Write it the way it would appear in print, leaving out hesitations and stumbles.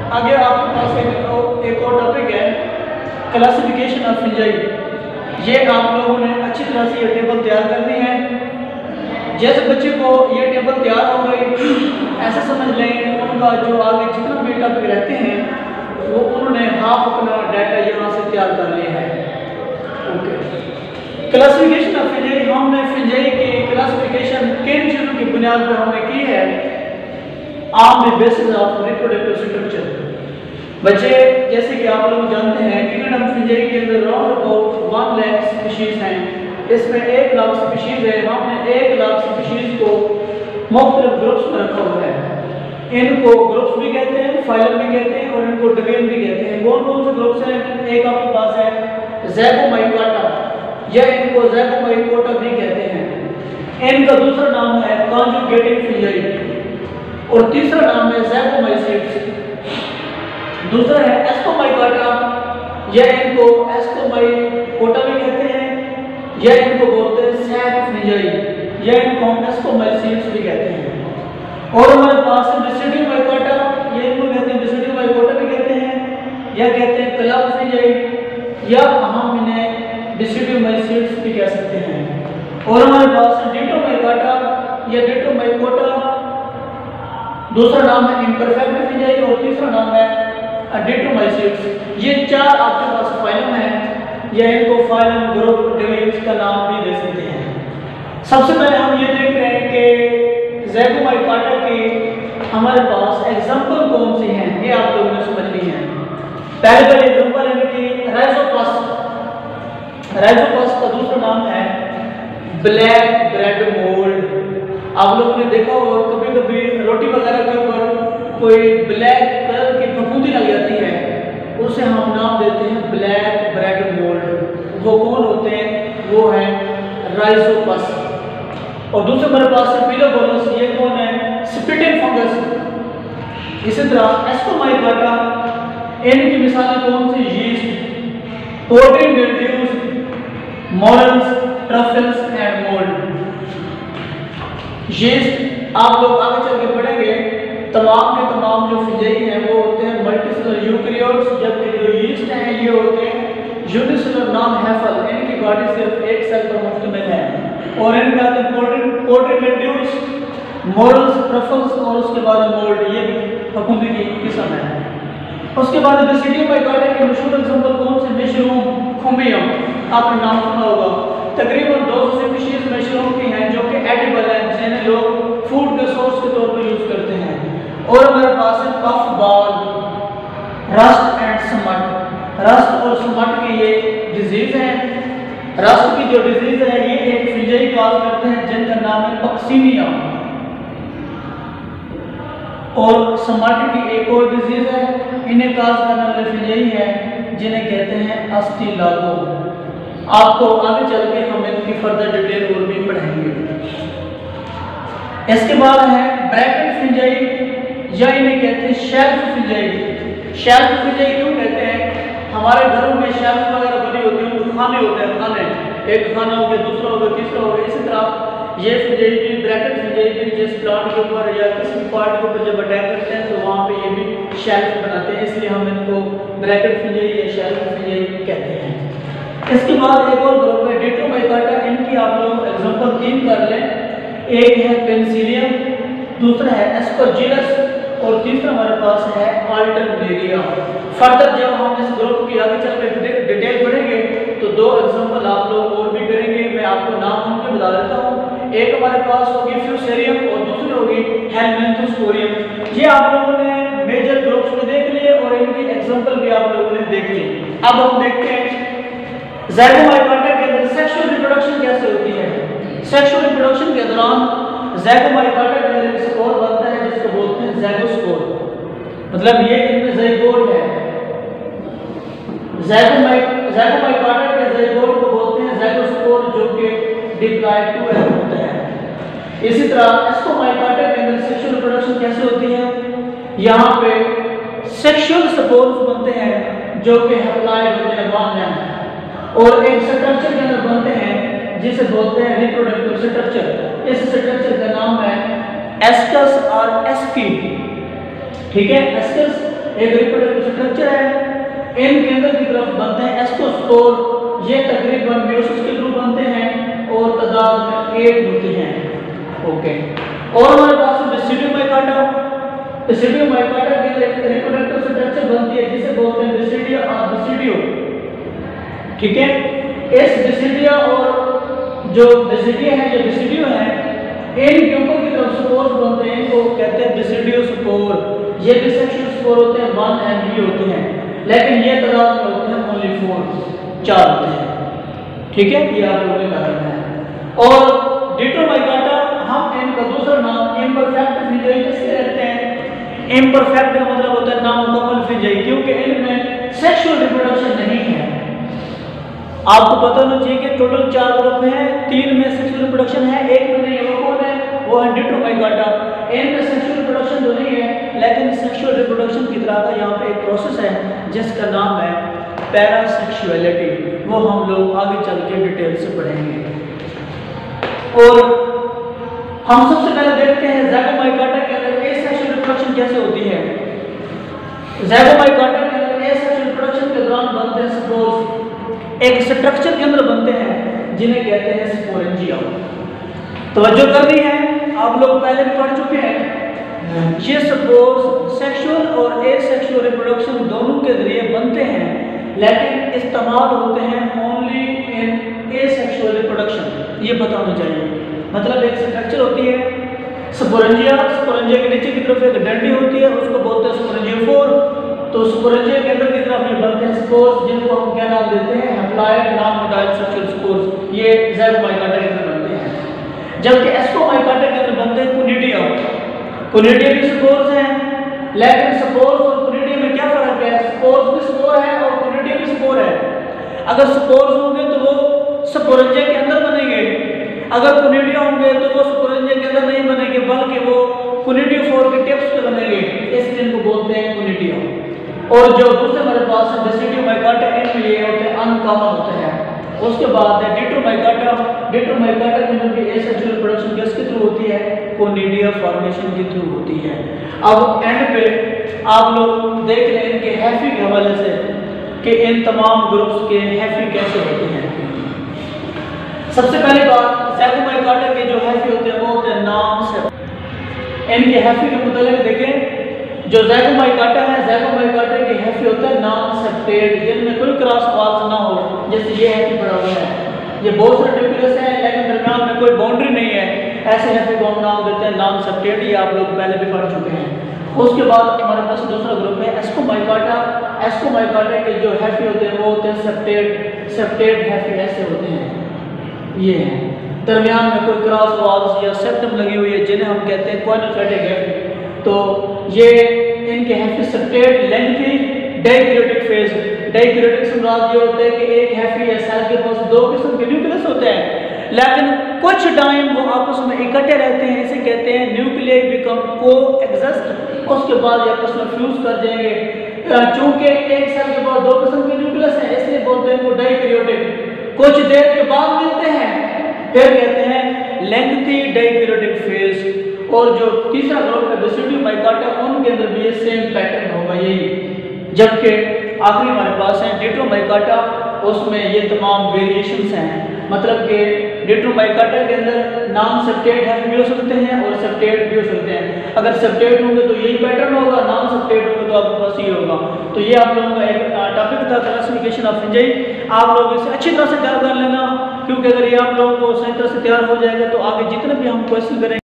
आगे आपके पास एक और टॉपिक है, क्लासिफिकेशन ऑफ फंजाई। ये आप लोगों ने अच्छी तरह से ये टेबल तैयार करनी है। जैसे बच्चे को ये टेबल तैयार हो गई, ऐसा समझ लें उनका जो आगे जितना भी टॉपिक रहते हैं वो उन्होंने हाफ अपना डाटा यहाँ से तैयार कर लिया है। ओके, क्लासिफिकेशन ऑफ फंजाई, हमने फंजाई की क्लासिफिकेशन किन चीज़ों की बुनियाद पर हमने की है? On the basis of reproductive structure. बच्चे जैसे कि आप लोग जानते हैं किंगडम फंजाई के अंदर राउंड अबाउट 1 लाख स्पीशीज हैं। इसमें 1 लाख स्पीशीज है। हमने 1 लाख स्पीशीज को मुख्तलिफ ग्रुप्स में रखा हुआ है। इनको ग्रुप्स भी कहते हैं, फाइलम भी कहते हैं और इनको डोमेन भी कहते हैं। कौन कौन से ग्रुप्स हैं? एक आपके पास है ज़ैगोमाइकोटा, या इनको ज़ैगोमाइकोटा भी कहते हैं। इनका दूसरा नाम है कॉन्जुगेटिव फंजाई और तीसरा नाम है ज़ैगोमाइसीड्स। दूसरा है एस्कोमाइकोटा, या इनको एस्कोमाइकोटा भी कहते हैं, या इनको बोलते हैं सैक फंजाई, या इनको एस्कोमाइसीड्स भी कहते हैं। और हमारे पास है डिसिडियोमाइकोटा, ये इनको कहते हैं डिसिडियोमाइकोटा भी कहते हैं, या कहते हैं क्लब फंजाई, या हम इन्हें डिसिडियोमाइसीड्स भी कह सकते हैं। और हमारे पास है डिटोमाइकोटा या डिटोमाइकोटा, दूसरा नाम है इम्परफेक्ट फंजाई और तीसरा नाम है डिटोमाइसीड्स। ये 4 आपके पास फाइलम है, या इनको फाइलम, ग्रुप, डिवीजन का नाम भी दे सकते हैं। सबसे पहले हम ये देख रहे हैं कि ज़ैगोमाइकोटा की हमारे पास एग्जांपल कौन से हैं, ये आप लोगों ने समझनी है। पहले एग्जांपल है कि राइजोपस। राइजोपस का दूसरा नाम है ब्लैक ब्रेड मोल्ड। आप लोगों ने देखा होगा कभी कभी रोटी वगैरह के ऊपर कोई ब्लैक कलर की फफूंदी लग जाती है, उसे हम नाम देते हैं ब्लैक ब्रेड मोल्ड। वो कौन होते हैं? वो है राइजोपस। और दूसरे हमारे पास है पिलोबोलस, ये कौन है? Spitting fungus. इसी तरह एस्कोमाइकोटा, इनकी मिसालें कौन सी? Yeast, powdery mildews, morels, truffles and mold. Yeast आप लोग आगे चल के पढ़ेंगे, तमाम के तमाम जो फंजाई हैं वो होते हैं मल्टीसेलुलर यूकैरियोट्स, जबकि जो यीस्ट हैं ये होते हैं यूनिसेलुलर नॉन हैफल। इनकी बॉडी सिर्फ एक सेल पर मुश्तमिल है और इनमें आते हैं पोर्टिन मिल्ड्यूज, मॉरल्स, ट्रफल्स और उसके बाद मोल्ड, ये फफूंदी की किस्म है। उसके बाद डिसिडियोमाइकोटा के मशहूर एग्जांपल कौन से? मशरूम, खुम्बियम, आपने नाम सुना होगा। तकरीबन 200 स्पीशीज मशरूम की हैं जो कि एडिबल हैं, जिन्हें लोग फूड के सोर्स के तौर पर यूज करते हैं। और हमारे पास है puff ball, rust and smut. Rust और स्मट की ये डिजीज है। रस्ट की जो डिजीज है ये एक फंजाई काज करते हैं जिनका नाम है पक्सीनिया। और स्मट की एक और डिजीज है, इन्हें काज करने वाले फंजाई है जिन्हें कहते हैं अस्टिलागो। आपको आगे चल के हम इनकी फर्दर डिटेल और भी पढ़ेंगे। इसके बाद है ब्रैकेट फंजाई, या इन्हें कहते हैं शेल्फ फंजाई। शेल्फ फंजाई क्यों कहते हैं? हमारे घरों में शेल्फ वगैरह बनी होती है, उनको खाने होते हैं, खाने, एक खाना हो गया, दूसरा हो गया, तीसरा हो गया। इसी तरह ये फंजाई भी, ब्रैकेट फंजाई भी जिस प्लांट के ऊपर या किसी पार्ट के ऊपर जब अटैक करते हैं तो वहाँ पे ये भी शेल्फ बनाते हैं, इसलिए हम इनको ब्रैकेट फंजाई या शेल्फ फंजाई कहते हैं। इसके बाद एक और ग्रुप है डिटोमाइकोटा। इनकी आप लोग एग्जांपल 3 कर लें। एक है पेनिसिलियम, दूसरा है एस्परजिलस और तीसरा हमारे पास है अल्टरनेरिया। फर्दर जब हम इस ग्रुप की आगे चल कर डिटेल पढ़ेंगे तो 2 एग्जांपल आप लोग और भी करेंगे। मैं आपको नाम उनके बता देता हूँ। एक हमारे पास होगी फ्यूसेरियम और दूसरी होगी हेलमिंथोस्पोरियम। ये आप लोगों ने मेजर ग्रुप्स में देख लिए और इनकी एग्जांपल भी आप लोगों ने देख ली। अब हम देखते हैं ज़ैगोमाइकोटा के अंदर सेक्सुअल रिप्रोडक्शन कैसे होती है। सेक्सुअल रिप्रोडक्शन के दौरान ज़ैगोमाइकोटा के अंदर एक स्पोर बनता है जिसको बोलते हैं ज़ैगोस्पोर, मतलब ये इनमें ज़ाइगोट है। ज़ैगोमाइकोटा के ज़ाइगोट को बोलते हैं ज़ैगोस्पोर, जो कि डिप्लॉयड टू एग होता है। इसी तरह एस्कोमाइकोटा के अंदर सेक्सुअल रिप्रोडक्शन कैसे होती है? यहाँ पे सेक्सुअल स्पोर्स बनते हैं जो कि हैप्लॉइड होते हैं, 1 लाइन, और एक स्ट्रक्चर के अंदर बनते हैं जिसे बोलते हैं रिप्रोडक्टिव स्ट्रक्चर। इस स्ट्रक्चर का नाम है एस्कस और एस्की। ठीक है, एस्कस एक रिप्रोडक्टिव स्ट्रक्चर है, इन केंद्र की तरफ बनते हैं एस्कोस्पोर, ये तकरीबन मेयोसिस के थ्रू बनते हैं और तादाद में 8 होते हैं। ओके, और हमारे पास बेसिडियो माइकाटा, बेसिडियो माइकाटा के लिए रिप्रोडक्टिव स्ट्रक्चर बनती है जिसे बोलते हैं बेसिडिया और बेसिडियो। ठीक है, इस बेसिडिया और जो बेसिडिया है, जो बेसिडियो है, इन के ऊपर की तरफ स्पोर्स बनते हैं, इनको कहते हैं बेसिडियो स्पोर। ये भी सेक्शुअल स्पोर होते हैं, 1 and B होते हैं, लेकिन ये तादाद में होते हैं ओनली 4 होते हैं। ठीक है, ये आप लोगों ने करना है। और डिट्रोमाइकाटा हम इनका दूसरा नाम इम्परफेक्ट फिंजाई किससे रखते हैं? इम्परफेक्ट का मतलब होता है नामुकम्मल फिंजाई, क्योंकि इनमें सेक्सुअल रिप्रोडक्शन नहीं है। आपको पता होना चाहिए कि टोटल 4 ग्रुप हैं, 3 में सेक्सुअल रिप्रोडक्शन है, एक में नहीं है। वो कौन है? वो है डिट्रोमाइकाटा। इनमें सेक्सुअल रिप्रोडक्शन तो नहीं है, लेकिन सेक्सुअल रिप्रोडक्शन की तरह का यहाँ पे एक प्रोसेस है जिसका नाम है पैरासेक्सुअलिटी। वो हम लोग आगे चल के डिटेल से पढ़ेंगे। और हम सबसे पहले देखते हैं ज़ाइगोमाइकाटा के अंदर एसेक्सुअल रिप्रोडक्शन कैसे होती है। ज़ाइगोमाइकाटा के अंदर एसेक्सुअल रिप्रोडक्शन के दौरान बनते हैं स्पोर्स, एक स्ट्रक्चर के अंदर बनते हैं जिन्हें कहते हैं स्पोरेंजिया। तवज्जो करनी है, आप लोग पहले भी पढ़ चुके हैं। ये स्पोर्स सेक्सुअल और एसेक्सुअल रिप्रोडक्शन दोनों के जरिए बनते हैं, लेकिन इस्तेमाल होते हैं ओनली इन एसेक्सुअल रिप्रोडक्शन। ये पता होना चाहिए। मतलब एक स्ट्रक्चर होती है स्पोरेंजिया, स्पोरेंजिया के नीचे की तरफ एक डंडी होती है, उसको बोलते हैं स्पोरेंजियोफोर। तो स्पोरेंजिया के अंदर की तरफ में बनते हैं स्पोर्स, जिनको हम क्या नाम देते हैं? Haploid non motile sexual spores. ये ज़ाइगोमाइकाटा के अंदर बनते हैं। जबकि एस्कोमाइकाटा के अंदर बनते हैं कोनिडिया। कोनिडिया भी स्पोर्स हैं, लेकिन स्पोर्स और कोनिडिया में क्या फर्क है? स्पोर्स भी स्पोर है और कोनिडिया भी स्पोर है। अगर स्पोर्स होंगे तो वो स्पोरेंजिया के अंदर बनेंगे, अगर कोनिडिया होंगे तो वो स्पोरेंजिया के अंदर नहीं बनेंगे, बल्कि वो कोनिडियोफोर के टिप्स पे बनेंगे, इसलिए इनको बोलते हैं कोनिडिया। और जो दूसरे हमारे पास है बेसिडियोमाइकाटा, इनमें ये होते हैं अनकॉमन होते हैं। उसके बाद है डिट्रोमाइकाटा। डिट्रोमाइकाटा के अंदर भी एसेक्सुअल रिप्रोडक्शन किसके थ्रू होती है? कोनिडिया फॉर्मेशन के थ्रू होती है। अब एंड पे आप लोग देख लें इनके हैफी के हवाले से कि इन तमाम ग्रुप्स के हैफी कैसे होते हैं। सबसे पहली बात, ज़ाइगोमाइकाटा के जो हैफी होते हैं वो होते हैं नाम से। इनके हैफी के मुताबिक देखें, जो ज़ाइगोमाइकाटा है, ज़ाइगोमाइकाटा के हैफी होता है नॉन सेप्टेड, जिनमें कोई क्रॉस वाल्स ना हो। जैसे ये हैफी पड़ा हुआ है, ये बहुत सारे न्यूक्लियस हैं लेकिन दरमियान में कोई बाउंड्री नहीं है, ऐसे हैफी को हम नाम देते हैं नॉन सेप्टेड। ये आप लोग पहले भी पढ़ चुके हैं। उसके बाद हमारे पास दूसरा ग्रुप है एस्कोमाइकाटा। एस्कोमाइकाटा के जो हैफी होते हैं वो होते हैं सेप्टेड। सेप्टेड हैफी ऐसे होते हैं, ये हैं, दरमियान में कोई क्रॉस वाल्स या सेप्टम लगी हुई है, जिन्हें हम कहते हैं क्वाड्रिफेटिक हैफी। तो ये इनके हैफी सेप्टेड लेंथी डाइक्रोटिक फेज। डाइक्रोटिक से मुराद ये होता है कि एक हैफी या सेल के पास 2 किस्म के न्यूक्लियस होते हैं, लेकिन कुछ टाइम वो आपस में इकट्ठे रहते हैं, इसे कहते हैं न्यूक्लियाई बिकम कोएग्जिस्ट। उसके बाद ये आपस में फ्यूज कर जाएंगे। चूंकि एक सेल के पास 2 किस्म के न्यूक्लियस हैं, इसलिए बोलते हैं इनको डाइक्रोटिक। कुछ देर के बाद मिलते हैं, फिर कहते हैं लेंथी डाइक्रोटिक फेज। और जो तीसरा ग्रुप है बेसिडियोमाइकाटा, उनके अंदर भी ये सेम पैटर्न होगा यही। जबकि आखिरी हमारे पास है डिट्रोमाइकाटा, उसमें ये तमाम वेरिएशंस हैं। मतलब कि डिट्रोमाइकाटा के अंदर नॉन सेप्टेड हैफी भी हो सकते हैं और सेप्टेड भी हो सकते हैं। अगर सेप्टेड होंगे तो यही पैटर्न होगा, नॉन सेप्टेड होंगे तो आपके पास ये होगा। तो ये आप लोगों का एक टॉपिक था क्लासिफिकेशन ऑफ फिंजाई। आप लोग इसे अच्छी तरह से तैयार कर लेना, क्योंकि अगर ये आप लोगों को सही तरह से तैयार हो जाएगा तो आगे जितने भी हम क्वेश्चन करेंगे